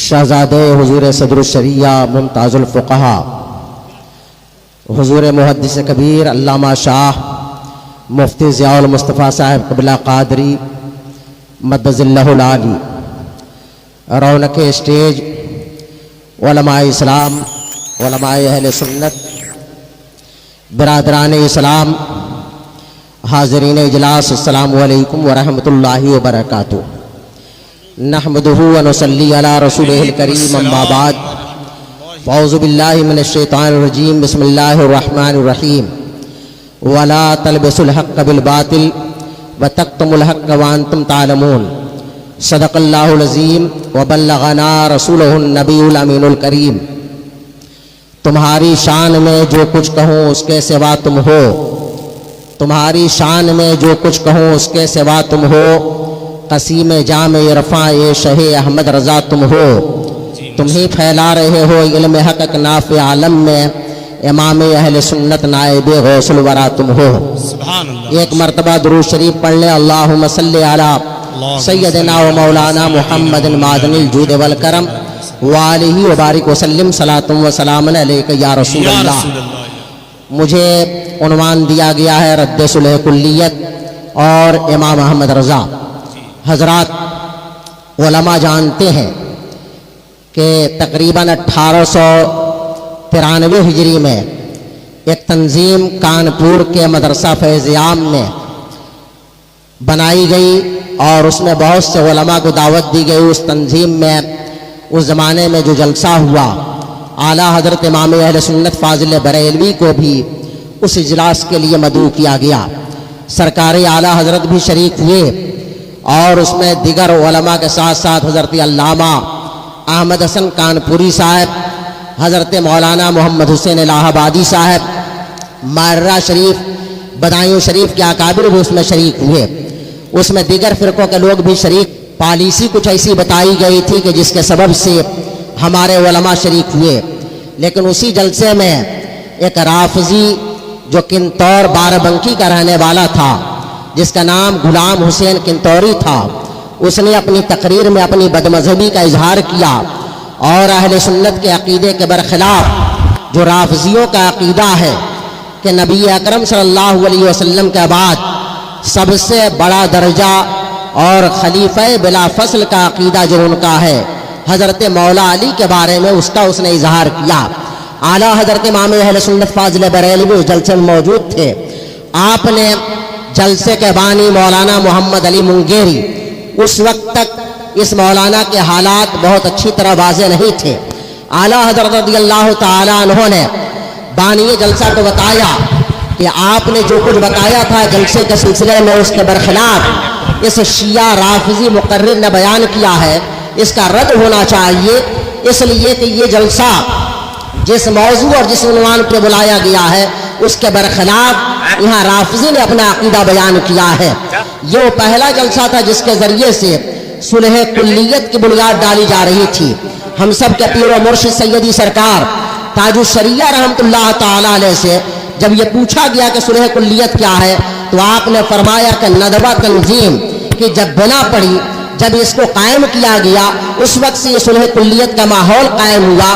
شہزادے حضور صدر الشریعہ ممتاز الفقہا حضور محدث کبیر علامہ شاہ مفتی ضیاء المصطفیٰ صاحب قبلہ قادری مدظ اللہ العالی، رونق اسٹیج علماء اسلام، علماء اہل سنت، برادران اسلام، حاضرین اجلاس، السلام علیکم ورحمۃ اللہ وبرکاتہ۔ نحمدہ ونصلی علی رسولہ الکریم، اما بعد، فاعوذ باللہ من الشیطان الرجیم، بسم اللہ الرحمن الرحیم۔ ولا تلبسوا الحق بالباطل وتکتموا الحق وانتم تعلمون، صدق اللہ العظیم وبلغنا رسولہ النبی الامین الکریم۔ تمہاری شان میں جو کچھ کہوں اس کے سوا تم ہو، تمہاری شان میں جو کچھ کہوں اس کے سوا تم ہو، قسیم جامع عرفاں شہ احمد رضا تم ہو، تم ہی پھیلا رہے ہو علم حق نافع عالم میں، امام اہل سنت نائب غوث الورا تم ہو۔ ایک مرتبہ درود شریف پڑھ لیں، اللہم صلی علی سیدنا و مولانا محمد معدن الجود والکرم وآلہ وبارک وسلم، صلاۃ و سلام علیک یا رسول اللہ۔ مجھے عنوان دیا گیا ہے رد صلح کلیت اور امام احمد رضا۔ حضرات علماء جانتے ہیں کہ تقریباً 1893 ہجری میں ایک تنظیم کانپور کے مدرسہ فیض عام میں بنائی گئی اور اس میں بہت سے علماء کو دعوت دی گئی۔ اس تنظیم میں اس زمانے میں جو جلسہ ہوا، اعلیٰ حضرت امام اہل سنت فاضل بریلوی کو بھی اس اجلاس کے لیے مدعو کیا گیا۔ سرکار اعلیٰ حضرت بھی شریک ہوئے اور اس میں دیگر علماء کے ساتھ ساتھ حضرت علامہ احمد حسن کانپوری صاحب، حضرت مولانا محمد حسین الہ آبادی صاحب، ماررہ شریف، بدایوں شریف کے اکابر بھی اس میں شریک ہوئے۔ اس میں دیگر فرقوں کے لوگ بھی شریک۔ پالیسی کچھ ایسی بتائی گئی تھی کہ جس کے سبب سے ہمارے علماء شریک ہوئے، لیکن اسی جلسے میں ایک رافضی جو کنتور باربنکی کا رہنے والا تھا، جس کا نام غلام حسین کنتوری تھا، اس نے اپنی تقریر میں اپنی بدمذہبی کا اظہار کیا اور اہل سنت کے عقیدے کے برخلاف جو رافضیوں کا عقیدہ ہے کہ نبی اکرم صلی اللہ علیہ وسلم کے بعد سب سے بڑا درجہ اور خلیفہ بلا فصل کا عقیدہ جو ان کا ہے، حضرت مولا علی کے بارے میں اس نے اظہار کیا۔ اعلیٰ حضرت امام اہل سنت فاضل بریلوی اس جلسے میں موجود تھے۔ آپ نے جلسے کے بانی مولانا محمد علی منگیری، اس وقت تک اس مولانا کے حالات بہت اچھی طرح واضح نہیں تھے۔ اعلیٰ حضرت رضی اللہ تعالیٰ عنہ نے بانی جلسہ کو بتایا کہ آپ نے جو کچھ بتایا تھا جلسے کے سلسلے میں، اس کے برخلاف اس شیعہ رافضی مقرر نے بیان کیا ہے، اس کا رد ہونا چاہیے، اس لیے کہ یہ جلسہ جس موضوع اور جس عنوان پہ بلایا گیا ہے اس کے برخلاف یہاں رافضی نے اپنا عقیدہ بیان کیا ہے۔ یہ وہ پہلا جلسہ تھا جس کے ذریعے سے صلح کلیت کی بنیاد ڈالی جا رہی تھی۔ ہم سب کے پیر و مرشد سیدی سرکار تاج الشریعہ رحمۃ اللہ تعالیٰ علیہ سے جب یہ پوچھا گیا کہ صلح کلیت کیا ہے تو آپ نے فرمایا کہ ندوہ تنظیم کی جب بنا پڑی، جب اس کو قائم کیا گیا، اس وقت سے یہ صلح کلیت کا ماحول قائم ہوا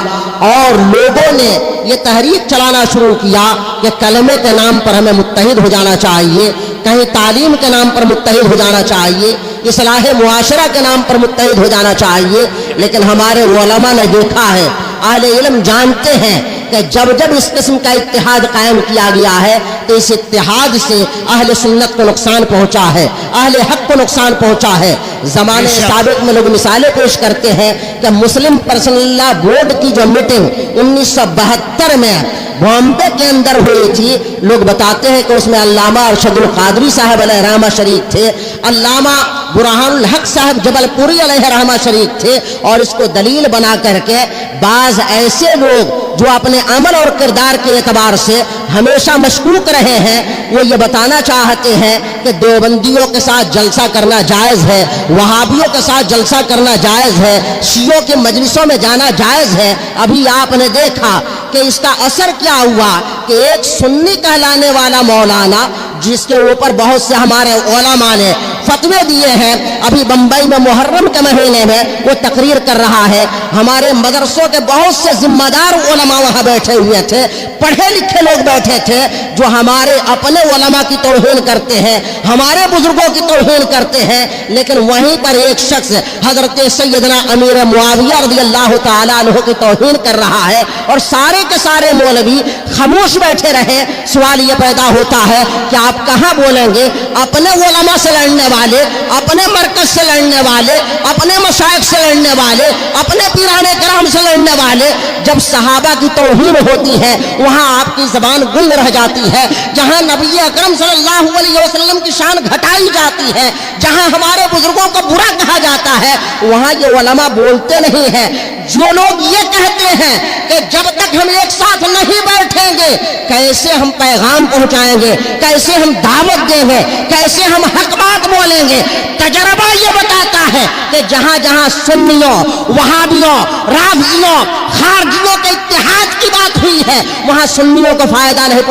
اور لوگوں نے یہ تحریک چلانا شروع کیا کہ کلمے کے نام پر ہمیں متحد ہو جانا چاہیے، کہیں تعلیم کے نام پر متحد ہو جانا چاہیے، اصلاح معاشرہ کے نام پر متحد ہو جانا چاہیے۔ لیکن ہمارے علماء نے دیکھا ہے، اہل علم جانتے ہیں کہ جب جب اس قسم کا اتحاد قائم کیا گیا ہے تو اس اتحاد سے اہل سنت کو نقصان پہنچا ہے، اہل حق کو نقصان پہنچا ہے۔ زمانے سابق میں لوگ مثالیں پیش کرتے ہیں کہ مسلم پرسنل لا بورڈ کی جو میٹنگ 1972 میں بامبے کے اندر ہوئی تھی، لوگ بتاتے ہیں کہ اس میں علامہ ارشد القادری صاحب علیہ رحمہ شریک تھے، علامہ برہان الحق صاحب جبل پوری علیہ رحمہ شریک تھے، اور اس کو دلیل بنا کر کے بعض ایسے لوگ جو اپنے عمل اور کردار کے اعتبار سے ہمیشہ مشکوک رہے ہیں، وہ یہ بتانا چاہتے ہیں کہ دیوبندیوں کے ساتھ جلسہ کرنا جائز ہے، وہابیوں کے ساتھ جلسہ کرنا جائز ہے، شیعوں کے مجلسوں میں جانا جائز ہے۔ ابھی آپ نے دیکھا کہ اس کا اثر کیا ہوا کہ ایک سنی کہلانے والا مولانا، جس کے اوپر بہت سے ہمارے علماء نے فتوے دیے ہیں. ابھی بمبئی میں محرم کے مہینے میں وہ تقریر کر رہا ہے. ہمارے مدرسوں کے بہت سے ذمہ دار علماء وہاں بیٹھے ہوئے تھے, پڑھے لکھے لوگ بیٹھے تھے جو ہمارے اپنے علماء کی توہین کرتے ہیں, ہمارے بزرگوں کی توہین کرتے ہیں. لیکن وہیں پر ایک شخص حضرت سیدنا امیر معاویہ رضی اللہ تعالیٰ عنہ کی توہین کر رہا ہے اور سارے کے سارے مولوی خاموش بیٹھے رہے. سوال یہ پیدا ہوتا ہے کہ آپ کہاں بولیں گے؟ اپنے علماء سے لڑنے والے, اپنے مرکز سے لڑنے والے, اپنے مشائخ سے لڑنے والے, اپنے پیران کرام سے لڑنے والے, جب صحابہ کی توہین ہوتی ہے وہاں آپ کی زبان گنگ رہ جاتی ہے. جہاں نبی اکرم صلی اللہ علیہ وسلم کی شان گھٹائی جاتی ہے, جہاں ہمارے بزرگوں کو برا کہا جاتا ہے, وہاں یہ علماء بولتے نہیں ہیں. جو لوگ یہ کہتے ہیں کہ جب تک ہم ایک ساتھ نہیں بیٹھیں گے کیسے ہم پیغام پہنچائیں گے, کیسے ہم دعوت دیں گے, کیسے ہم حق بات بولیں گے, تجربہ یہ بتاتا ہے کہ جہاں جہاں سنیوں, وہابیوں, رافضیوں, خارجیوں کے اتحاد کی بات ہوئی ہے وہاں سنیوں کو فائدہ نہیں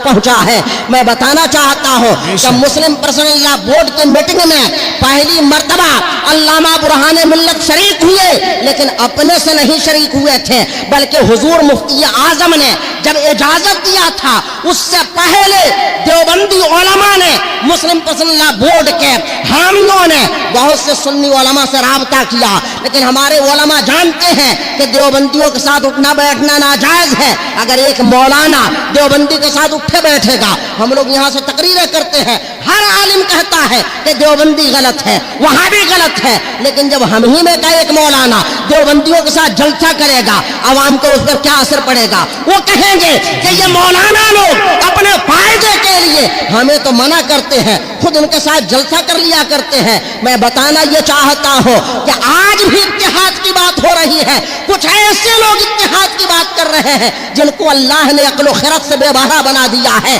پہنچا ہے. میں بتانا چاہتا ہوں کہ مسلم پرسنل لا بورڈ کی میٹنگ میں پہلی مرتبہ علامہ برہان ملت شریک ہوئے, لیکن اپنے سے نہیں شریک ہوئے تھے بلکہ حضور مفتی اعظم نے جب اجازت دیا تھا اس سے پہلے دیوبندی علماء نے, مسلم پرسنل لا بورڈ کے حامیوں نے بہت سے سنی علماء سے رابطہ کیا. لیکن ہمارے علماء جانتے ہیں کہ دیوبندیوں کے ساتھ اٹھنا بیٹھنا ناجائز ہے. اگر ایک مولانا دیوبندی کے ساتھ اٹھے بیٹھے گا, ہم لوگ یہاں سے تقریریں کرتے ہیں, ہر عالم کہتا ہے کہ دیوبندی غلط ہے, وہاں بھی غلط ہے, لیکن جب ہم ہی میں کا ایک مولانا دیوبندیوں کے ساتھ جلسہ کرے گا عوام کو اس پر کیا اثر پڑے گا؟ وہ کہیں گے کہ یہ مولانا لوگ اپنے فائدے کے لیے ہمیں تو منع کرتے ہیں, خود ان کے ساتھ جلسہ کر لیا کرتے ہیں. میں بتانا یہ چاہتا ہوں کہ آج بھی اتحاد کی بات ہو رہی ہے. کچھ ایسے لوگ اتحاد کی بات کر رہے ہیں جن کو اللہ نے عقل و خرد سے بے بہا بنا دیا ہے.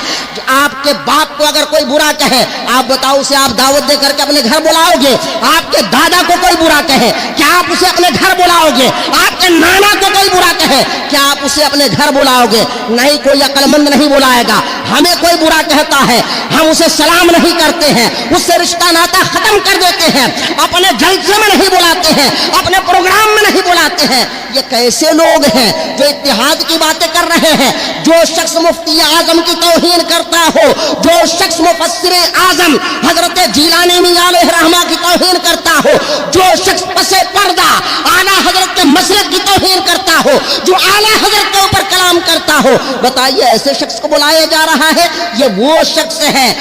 آپ کے باپ کو اگر کوئی برا کہے, آپ بتاؤ اسے آپ دعوت دے کر کے اپنے گھر بلاؤ گے؟ آپ کے دادا کو کوئی برا کہے, کیا آپ اسے اپنے گھر بلاؤ گے؟ آپ کے نانا کو کوئی برا کہے, کیا آپ اسے اپنے گھر بلاؤ گے؟ نہیں, کوئی عقل مند نہیں بلائے گا. ہمیں کوئی برا کہتا ہے ہم اسے سلام نہیں کرتے ہیں, اس سے رشتہ ناتا ختم کر دیتے ہیں, اپنے جلسے میں نہیں بلاتے ہیں, اپنے پروگرام میں نہیں بلاتے ہیں. یہ کیسے لوگ ہیں جو اتحاد کی باتیں کر رہے ہیں؟ جو شخص مفتی اعظم کی توہین کرتا ہو, جو شخص مفسر اعظم حضرت جیلانی میاں علیہ رحمہ کی توہین کرتا ہو, جو شخص پسے پردہ اعلیٰ حضرت کے مسلک کی توہین کرتا ہو, جو اعلیٰ حضرت کے اوپر کلام کرتا ہو, بتائیے ایسے شخص کو بلایا جا رہا ہے؟ یہ وہ شخص ہے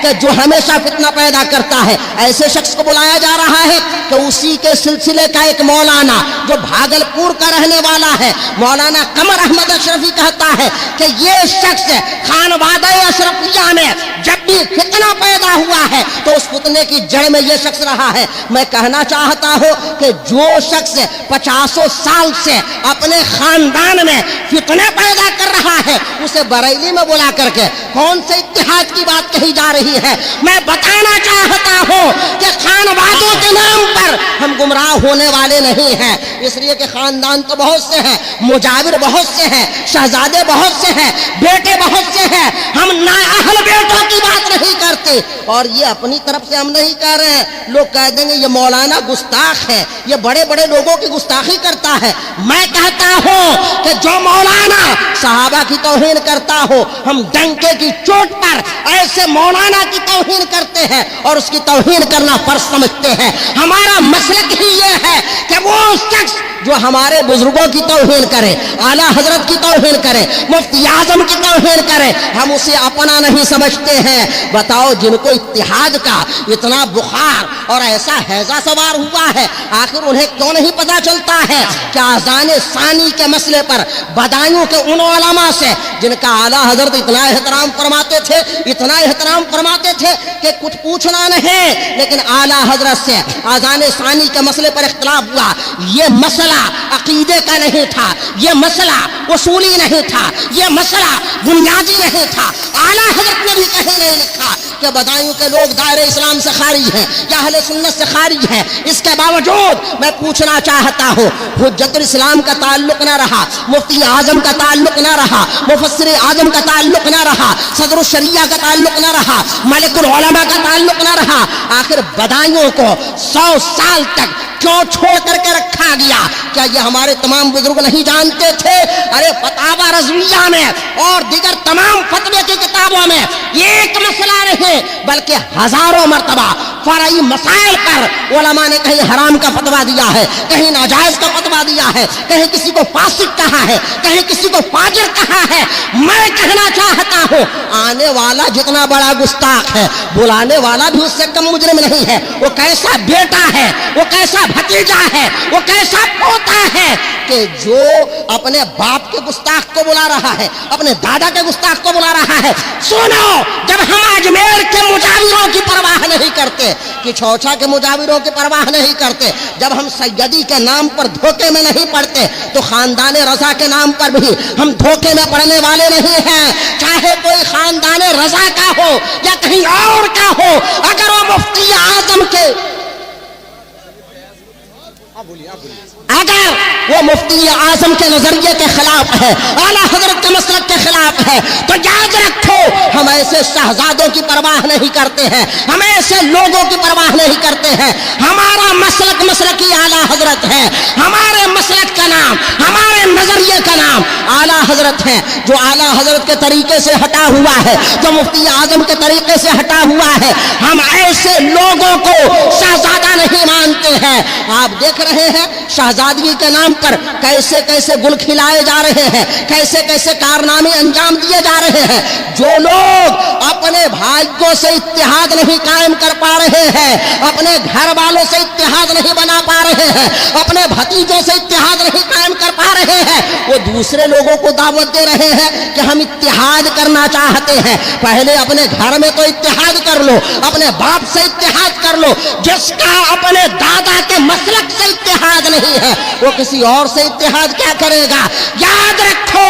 کہ جو ہمیشہ فتنہ پیدا کرتا ہے. ایسے شخص کو بلایا جا رہا ہے کہ اسی کے سلسلے کا ایک مولانا جو بھاگلپور کا رہنے والا ہے, مولانا قمر احمد اشرفی, کہتا ہے کہ یہ شخص خانوادہ اشرفیہ میں جب بھی فتنہ پیدا ہوا ہے تو اس فتنے کی جڑ میں یہ شخص رہا ہے. میں کہنا چاہتا ہوں کہ جو شخص 50 سال سے اپنے خاندان میں فتنے پیدا کر رہا ہے اسے بریلی میں بلا کر کے کون سے اتحاد کی بات کہی جا رہی ہے؟ میں بتانا چاہتا ہوں کہ خانوادوں کے نام پر ہم گمراہ ہونے والے نہیں ہیں, اس لیے کہ خاندان تو بہت سے ہیں, مجاور بہت سے ہیں, شہزادے بہت سے ہیں, بیٹے بہت سے ہیں. ہم نااہل بیٹوں کی بات نہیں کرتے, اور یہ اپنی طرف سے ہم نہیں کہہ رہے ہیں. لوگ کہہ دیں گے یہ مولانا گستاخ ہے, یہ بڑے بڑے لوگوں کی گستاخی کرتا ہے. میں کہتا ہوں کہ جو مولانا صحابہ کی توہین کرتا ہو, ہم ڈنکے کی چوٹ پر ایسے مولانا کی توہین کرتے ہیں اور اس کی توہین کرنا فرض سمجھتے ہیں. ہمارا مسلک ہی یہ ہے کہ وہ شخص جو ہمارے بزرگوں کی توہین کرے, اعلیٰ حضرت کی توہین کرے, مفتی اعظم کی توہین کرے, ہم اسے اپنا نہیں سمجھتے ہیں. بتاؤ جن کو اتحاد کا اتنا بخار اور ایسا ہیضہ سوار ہوا ہے, آخر انہیں کیوں نہیں پتا چلتا ہے کہ اذان ثانی کے مسئلے پر بدایوں کے ان علماء سے جن کا اعلیٰ حضرت اتنا احترام فرماتے تھے کہ کچھ پوچھنا نہیں, لیکن اعلیٰ حضرت سے اذان ثانی کے مسئلے پر اختلاف ہوا. یہ مسئلہ عقیدے کا نہیں تھا, یہ مسئلہ اصولی نہیں تھا, یہ مسئلہ بنیادی نہیں تھا. اعلیٰ حضرت نے بھی کہیں نہیں لکھا کہ بدایوں کے لوگ دائرے اسلام سے خارج ہیں یا اہل سنت سے خارج ہیں، اس کے باوجود میں پوچھنا چاہتا ہوں، حجت الاسلام کا تعلق نہ رہا، مفتی اعظم کا تعلق نہ رہا، مفسر اعظم کا تعلق نہ رہا، صدر الشریعہ کا تعلق نہ رہا، ملک العلماء کا تعلق نہ رہا، آخر بدایوں کو 100 سال تک کیوں چھوڑ کر کے رکھا گیا؟ کیا یہ ہمارے تمام بزرگ نہیں جانتے تھے؟ ارے فتاوی رضویہ میں اور دیگر تمام فتوے کی کتابوں میں ایک مسئلہ نہیں بلکہ ہزاروں مرتبہ فرعی مسائل پر علماء نے کہیں حرام کا فتویٰ دیا ہے، کہیں ناجائز کا فتویٰ دیا ہے، کہیں کسی کو فاسق کہا ہے، کہیں کسی کو فاجر کہا ہے۔ میں کہنا چاہتا ہوں آنے والا جتنا بڑا گستاخ ہے، بلانے والا بھی اس سے کم مجرم نہیں ہے۔ وہ کیسا بیٹا ہے، وہ کیسا بھتیجا ہے، وہ کیسا پوتا ہے کہ جو اپنے باپ کے گستاخ کو بلا رہا ہے، اپنے دادا کے گستاخ کو بلا رہا ہے۔ سنو، جب ہم اجمیر کے مجاوروں کی پرواہ نہیں کرتے، کہ چھوچا کے مجاوروں کی پرواہ نہیں کرتے، جب ہم سیدی کے نام پر دھوکے میں نہیں پڑتے، تو خاندان رضا کے نام پر بھی ہم دھوکے میں پڑنے والے نہیں ہیں۔ چاہے کوئی خاندان رضا کا ہو یا کہیں اور کا ہو، اگر وہ مفتی اعظم کے اگر وہ مفتی اعظم کے نظریے کے خلاف ہے، اعلیٰ حضرت کے مسلک کے خلاف ہے، تو یاد رکھو ہم ایسے شہزادوں کی پرواہ نہیں کرتے ہیں، ہم ایسے لوگوں کی پرواہ نہیں کرتے ہیں۔ ہمارا مسلک مسلکی اعلیٰ حضرت ہے، ہمارے مسلک کا نام، ہمارے نظریے کا نام اعلیٰ حضرت ہے۔ جو اعلیٰ حضرت کے طریقے سے ہٹا ہوا ہے، جو مفتی اعظم کے طریقے سے ہٹا ہوا ہے، ہم ایسے لوگوں کو شہزادہ نہیں مانتے ہیں۔ آپ دیکھ رہے ہیں شہزادگی کے نام پر کیسے کیسے گل کھلائے جا رہے ہیں، کیسے کیسے کارنامے انجام دیے جا رہے ہیں۔ جو لوگ اپنے بھائیوں سے اتحاد نہیں قائم کر پا رہے ہیں، اپنے گھر والوں سے اتحاد نہیں بنا پا رہے ہیں، اپنے بھتیجوں سے اتحاد نہیں قائم کر پا رہے ہیں، وہ دوسرے لوگوں کو دعوت دے رہے ہیں کہ ہم اتحاد کرنا چاہتے ہیں۔ پہلے اپنے گھر میں تو اتحاد کر لو، اپنے باپ سے اتحاد کر لو۔ جس کا اپنے دادا کے مسلک سے اتحاد نہیں ہے، وہ کسی اور سے اتحاد کیا کرے گا؟ یاد رکھو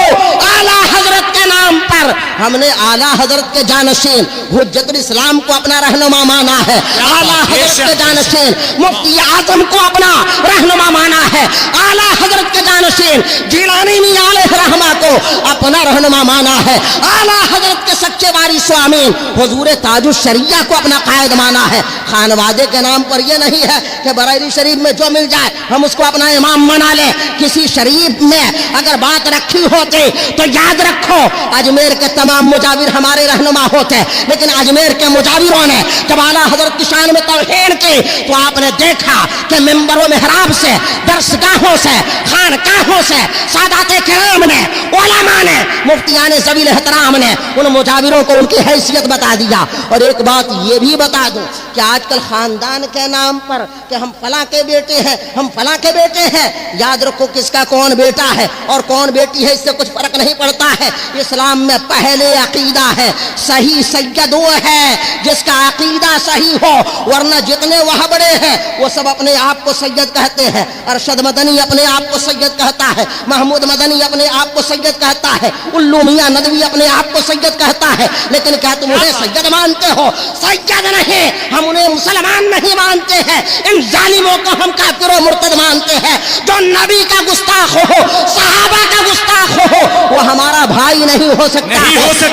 اعلیٰ حضرت کے نام پر ہم نے اعلیٰ حضرت کے جانشین حجت الاسلام کو اپنا رہنما مانا ہے، اعلیٰ حضرت کے جانشین مفتی اعظم کو اپنا رہنما مانا ہے، اعلیٰ حضرت کے جانشین جیلانی میاں علیہ رحمہ کو اپنا رہنما مانا ہے، اعلیٰ حضرت کے سچے وارث و امین حضور تاج الشریعہ کو اپنا قائد مانا ہے۔ خانوادے کے نام پر یہ نہیں ہے کہ بریلی شریف میں جو مل جائے ہم اس کو اپنا امام بنا لیں۔ کسی شریف میں اگر بات رکھی ہوتی تو یاد رکھو اجمیر کے تمام مجاور ہمارے رہنما ہوتے، لیکن اجمیر کے مجاوروں نے جب اعلیٰ حضرت کی شان میں توہین کی تو آپ نے دیکھا کہ منبر و محراب سے، درسگاہوں سے، خانقاہوں سے سادات کرام نے، علماء نے، مفتیان ذوی الاحترام نے ان مجاوروں کو ان کی حیثیت بتا دیا۔ اور ایک بات یہ بھی بتا دوں کہ آج کل خاندان کے نام پر کہ ہم فلاں کے بیٹے ہیں، ہم فلاں کے بیٹے ہیں، یاد رکھو کس کا کون بیٹا ہے اور کون بیٹی ہے اس سے کچھ فرق نہیں پڑتا ہے۔ اسلام میں پہلے عقیدہ ہے، صحیح سید وہ ہے جس کا عقیدہ صحیح ہو، ورنہ جتنے وہاں بڑے ہیں وہ سب اپنے آپ کو سید کہتے ہیں۔ ارشد مدنی اپنے آپ کو سید کہتا ہے، محمود مدنی اپنے آپ کو سید کہتا ہے، الو میاں ندوی اپنے آپ کو سید کہتا ہے، لیکن کیا تم انہیں سید مانتے ہو؟ سید نہیں، ہم انہیں مسلمان نہیں مانتے ہیں۔ ان ظالموں کو ہم کافر و مرتد مانتے ہیں۔ جو نبی کا گستاخ ہو، صحابہ کا گستاخ ہو، وہ ہمارا بھائی نہیں ہو سکتا ہے، ہم اس کے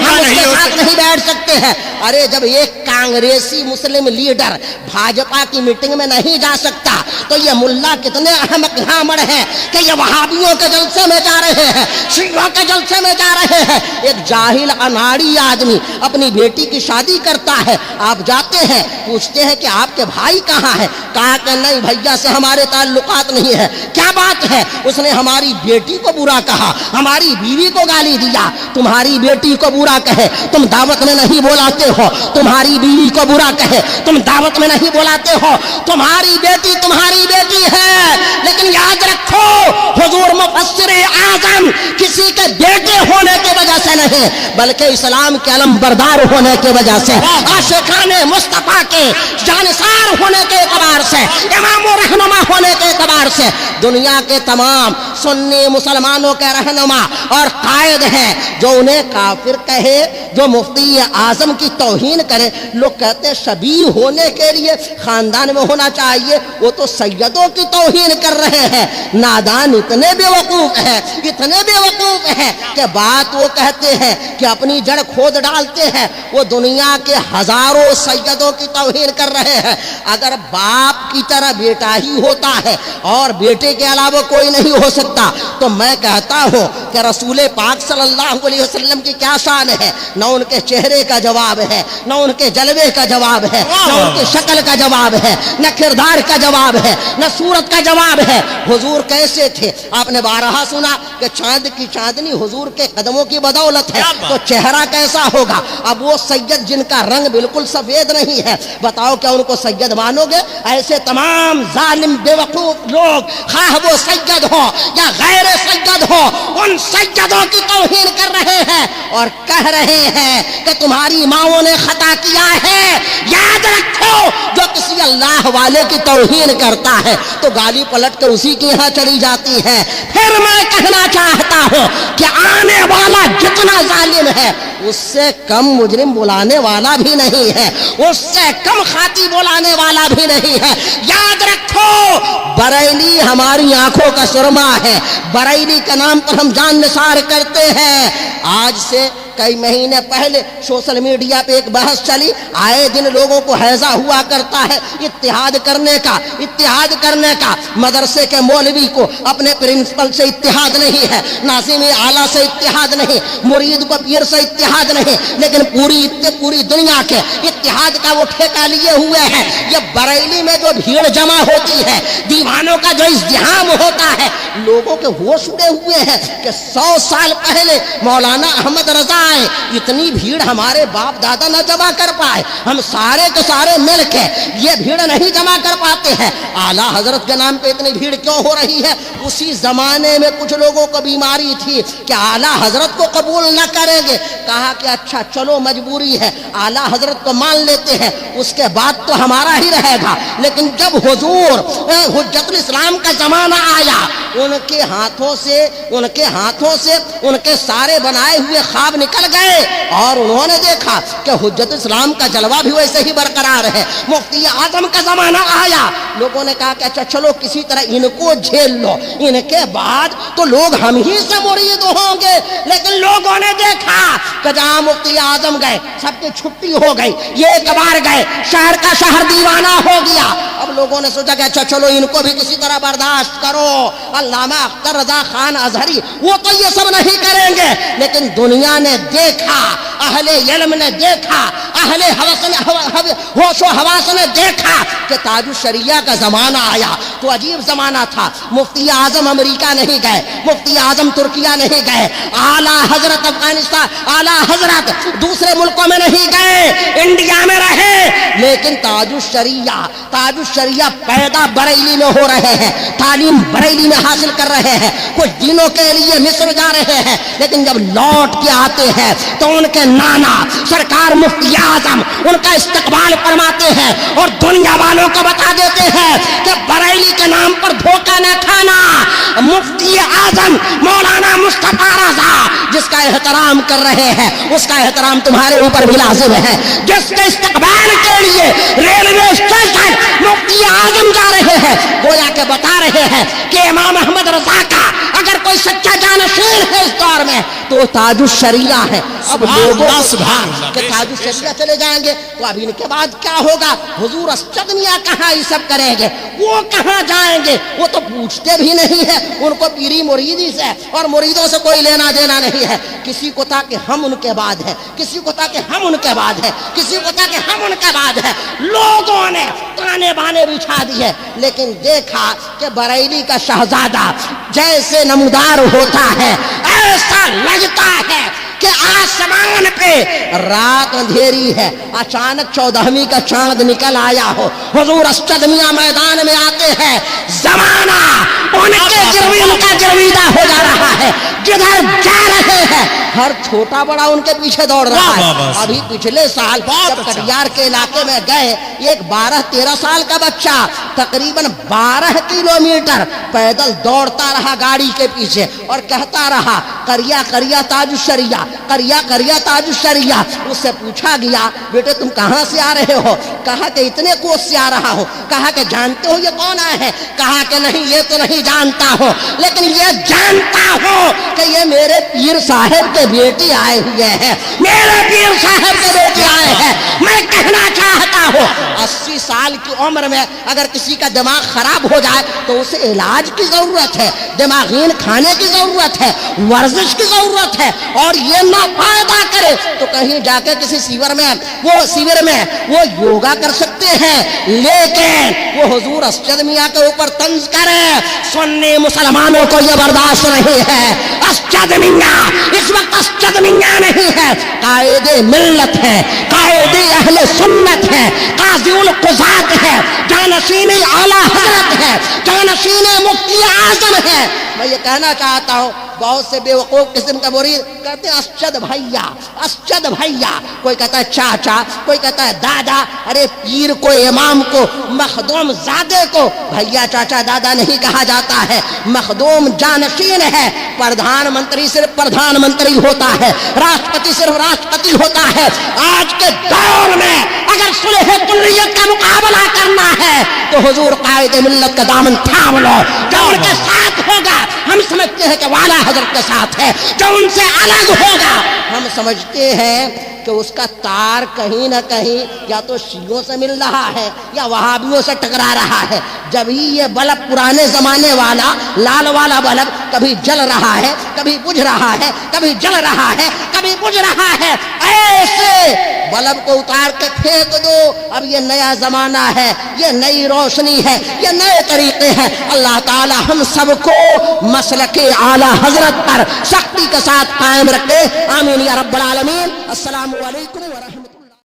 ساتھ نہیں بیٹھ سکتے ہیں۔ ارے جب ایک کانگریسی مسلم لیڈر بھاجپا کی میٹنگ میں نہیں جا سکتا تو یہ ملا کتنے احمق گھامڑ ہیں کہ یہ وہابیوں کے جلسے میں جا رہے ہیں، شیعوں کے جلسے میں جا رہے ہیں۔ ایک جاہل اناڑی آدمی اپنی بیٹی کی شادی کرتا ہے، آپ جاتے ہیں پوچھتے ہیں کہ آپ کے بھائی کہاں ہے؟ کہا کہ نہیں بھیا سے ہمارے تعلقات نہیں ہے۔ کیا بات ہے؟ اس نے ہماری بیٹی کو برا کہا، ہماری بیوی کو گالی دیا۔ تمہاری بیٹی کو برا کہے تم دعوت میں نہیں بلاتے ہو، تمہاری بیوی کو برا کہے تم دعوت میں نہیں بلاتے ہو۔ تمہاری بیٹی ہے، لیکن یاد رکھو حضور مفسر اعظم کسی کے بیٹے ہونے کی وجہ سے نہیں بلکہ اسلام کے علم بردار ہونے کی وجہ سے، عاشقان مصطفیٰ کے جانثار ہونے کے اعتبار سے، امام و رہنما ہونے کے اعتبار اعتبار سے دنیا کے تمام سنی مسلمانوں کے رہنما اور قائد ہیں جو انہیں کافر کہے، جو مفتی اعظم کی توہین کرے. لوگ کہتے ہیں شبیہ ہونے کے لیے خاندان میں ہونا چاہیے، وہ تو سیدوں کی توہین کر رہے ہیں. نادان اتنے بے وقوف ہیں، اتنے بے وقوف ہیں کہ بات وہ کہتے ہیں کہ اپنی جڑ کھود ڈالتے ہیں. وہ دنیا کے ہزاروں سیدوں کی توہین کر رہے ہیں. اگر باپ کی طرح بیٹا ہی ہوتا ہے اور بیٹے کے علاوہ کوئی نہیں ہو سکتا تو میں کہتا ہوں کہ رسول پاک صلی اللہ علیہ وسلم کی کیا شان ہے. نہ ان کے چہرے کا جواب ہے، نہ ان کے جلوے کا جواب ہے، نہ ان کی شکل کا جواب ہے، نہ کردار کا جواب ہے، نہ صورت کا جواب ہے. حضور کیسے تھے آپ نے بارہا سنا کہ چاند کی چاندنی حضور کے قدموں کی بدولت ہے، تو چہرہ کیسا ہوگا. اب وہ سید جن کا رنگ بالکل سفید نہیں ہے، بتاؤ کیا ان کو سید مانو گے؟ ایسے تمام ظالم بے وقوف لوگ، خواہ وہ سید ہو یا غیر سید ہو، ان سیدوں کی توہین کر رہے ہیں اور کہہ رہے ہیں کہ تمہاری ماؤں نے خطا کیا ہے. یاد رکھو جو کسی اللہ والے کی توہین کرتا ہے تو گالی پلٹ کر اسی کے یہاں چلی جاتی ہے. پھر میں کہنا چاہتا ہوں کہ آنے والا جتنا ظالم ہے اس سے کم مجرم بلانے والا بھی نہیں ہے، اس سے کم خاطی بلانے والا بھی نہیں ہے. یاد رکھو بریلی ہماری آنکھوں کا سرما ہے، بریلی کے نام پر ہم جان نثار کرتے ہیں. آج سے کئی مہینے پہلے سوشل میڈیا پہ ایک بحث چلی، آئے دن لوگوں کو ہیضہ ہوا کرتا ہے اتحاد کرنے کا. مدرسے کے مولوی کو اپنے پرنسپل سے اتحاد نہیں ہے، ناظم اعلیٰ سے اتحاد نہیں، مرید کو پیر سے اتحاد نہیں، لیکن پوری دنیا کے اتحاد کا وہ ٹھیکہ لیے ہوئے ہیں. یہ بریلی میں جو بھیڑ جمع ہوتی ہے، دیوانوں کا جو ازدحام ہوتا ہے، لوگوں کے ہوش اڑے ہوئے ہیں کہ 100 سال پہلے مولانا احمد رضا آئے، اتنی بھیڑ ہمارے باپ دادا نہ جمع کر پائے، ہم سارے کے سارے مل کے یہ بھیڑ نہیں جمع کر پاتے ہیں. اعلیٰ حضرت کے نام پہ اتنی بھیڑ کیوں ہو رہی ہے؟ اسی زمانے میں کچھ لوگوں کو بیماری تھی کہ اعلیٰ حضرت کو قبول نہ کریں گے. کہا کہ اچھا چلو مجبوری ہے، اعلیٰ حضرت کو مان لیتے ہیں، اس کے بعد تو ہمارا ہی رہے گا. لیکن جب حضور حجت الاسلام کا زمانہ آیا، ان کے ہاتھوں سے ان کے سارے بنائے ہوئے خواب نکل گئے اور انہوں نے دیکھا کہ حجت اسلام کا جلوہ بھی ویسے ہی برقرار ہے. مفتی اعظم کا زمانہ آیا، لوگوں نے کہا کہ اچھا چلو کسی طرح ان کو جھیل لو، ان کے بعد تو لوگ ہم ہی سے مرید ہوں گے. لیکن لوگوں نے دیکھا کہ جہاں مفتی اعظم گئے سب کی چھٹی ہو گئی، یہ ایک بار گئے شہر کا شہر دیوانہ ہو گیا. اب لوگوں نے سوچا کہ اچھا چلو ان کو بھی کسی طرح برداشت کرو. علامہ اختر رضا خان ازہری وہ تو یہ سب نہیں کریں گے، لیکن دنیا نے دیکھا، اہل علم نے دیکھا، اہل ہوش و حواس نے دیکھا کہ تاج الشریعہ کا زمانہ آیا تو عجیب زمانہ تھا. مفتی اعظم امریکہ نہیں گئے، مفتی اعظم ترکیہ نہیں گئے، اعلیٰ حضرت افغانستان، اعلیٰ حضرت دوسرے ملکوں میں نہیں گئے، انڈیا میں رہے. لیکن تاج الشریعہ پیدا بریلی میں ہو رہے ہیں، تعلیم بریلی میں حاصل کر رہے ہیں. کچھ دنوں کے لیے مصر جا رہے ہیں، لیکن جب لوٹ کے آتے ہیں تو ان کے نانا سرکار مفتی اعظم ان کا استقبال فرماتے ہیں اور دنیا والوں کو بتا دیتے ہیں کہ بریلی کے نام پر دھوکہ نہ کھانا. مفتی اعظم مولانا مصطفیٰ رضا جس کا احترام کر رہے ہیں اس کا احترام تمہارے اوپر بھی لازم ہے. جس کے استقبال کے لیے ریلوے اسٹیشن مفتی اعظم جا رہے ہیں، گویا کہ بتا رہے ہیں کہ امام احمد رضا کا اگر کوئی سچا جانشین ہے اس دور میں تو تاج الشریعہ ہے. اب لوگوں کہ تاج الشریعہ چلے جائیں گے تو اب ان کے بعد کیا ہوگا؟ حضور استغنیہ کہاں یہ سب کریں گے؟ وہ کہاں جائیں گے؟ وہ تو پوچھتے بھی نہیں ہے، ان کو پیری مریدی سے اور مریدوں سے کوئی لینا دینا نہیں ہے. کسی کو تھا کہ ہم ان کے بعد ہیں، کسی کو تھا کہ ہم ان کے بعد ہیں، کسی کو تھا کہ ہم ان کے بعد ہیں. لوگوں نے تانے بانے بچھا دی ہے، لیکن دیکھا کہ بریلی کا شہزادہ جیسے نمودار ہوتا ہے ایسا لگتا ہے کہ آسمان پہ رات اندھیری ہے، اچانک 14ویں کا چاند نکل آیا ہو، حضور اسجد میاں میدان میں آتے ہیں، زمانہ ان کے جروین کا جرویدہ ہو جا رہا ہے، جدھر جا رہے ہیں ہر چھوٹا بڑا ان کے پیچھے دوڑ رہا ہے۔ ابھی پچھلے سال جب کٹیار کے علاقے میں گئے، ایک 12-13 سال کا بچہ تقریباً 12 کلومیٹر پیدل دوڑتا رہا گاڑی کے پیچھے اور کہتا رہا کریا کریا تاج الشریعہ، کریا کریا تاج الشریعہ۔ اس سے پوچھا گیا بیٹے تم کہاں سے آ رہے ہو؟ کہا کہ اتنے کوس سے آ رہا ہوں۔ کہا کہ جانتے ہو یہ کون آئے ہیں؟ کہا کہ نہیں یہ تو نہیں جانتا ہو، لیکن یہ جانتا ہو کہ یہ میرے پیر صاحب کے بیٹے آئے ہوئے ہیں، میرے پیر صاحب کے بیٹے آئے ہیں۔ میں کہنا چاہتا ہوں 80 سال کی عمر میں اگر کسی کا دماغ خراب ہو جائے تو اسے علاج کی ضرورت ہے، دماغین کھانے کی ضرورت ہے، ورزش کی ضرورت ہے، اور یہ نہ فائدہ کرے تو کہیں جا کے کسی سیور میں وہ یوگا کر سکتے ہیں، لیکن وہ حضور اسجد میاں کے اوپر طنز کرے، سنی مسلمانوں کو یہ برداشت نہیں ہے۔ اسجد میاں اس وقت اسجد میاں نہیں ہے، قائد ملت ہے، قائد اہل سنت ہے، قاضی القضات ہے، جانشین اعلیٰ حضرت ہے، جانشین مفتی اعظم ہے۔ میں یہ کہنا چاہتا ہوں بہت سے بے وقوف قسم کا مرید کہتے ہیں اسجد بھیا، اسجد بھیا، کوئی کہتا ہے چاچا، کوئی کہتا ہے دادا۔ ارے پیر کو، امام کو، مخدوم زادے کو بھیا چاچا دادا نہیں کہا جاتا ہے، مخدوم جانشین ہے۔ پردھان منتری صرف پردھان منتری ہوتا ہے، راشٹرپتی صرف راشٹرپتی ہوتا ہے۔ آج کے دور میں اگر صلح کلیت کا مقابلہ کرنا ہے تو حضور قائد ملت کا دامن تھام لو، جو ان کے ساتھ ہوگا ہم سمجھتے ہیں کہ والا حضرت کے ساتھ ہے، جو ان سے الگ ہوگا ہم سمجھتے ہیں کہ اس کا تار کہیں نہ کہیں یا تو شیعوں سے مل رہا ہے یا وہابیوں سے ٹکرا رہا ہے۔ جب ہی یہ بلب پرانے زمانے والا لال والا بلب کبھی جل رہا ہے، کبھی بجھ رہا ہے، کبھی جل رہا ہے، کبھی بجھ رہا ہے، ایسے بلب کو اتار کے پھینک دو۔ اب یہ نیا زمانہ ہے، یہ نئی روشنی ہے، یہ نئے طریقے ہیں۔ اللہ تعالی ہم سب کو مسلک اعلیٰ حضرت پر سختی کے ساتھ قائم رکھے، آمین یا رب العالمین۔ السلام علیکم ورحمۃ اللہ۔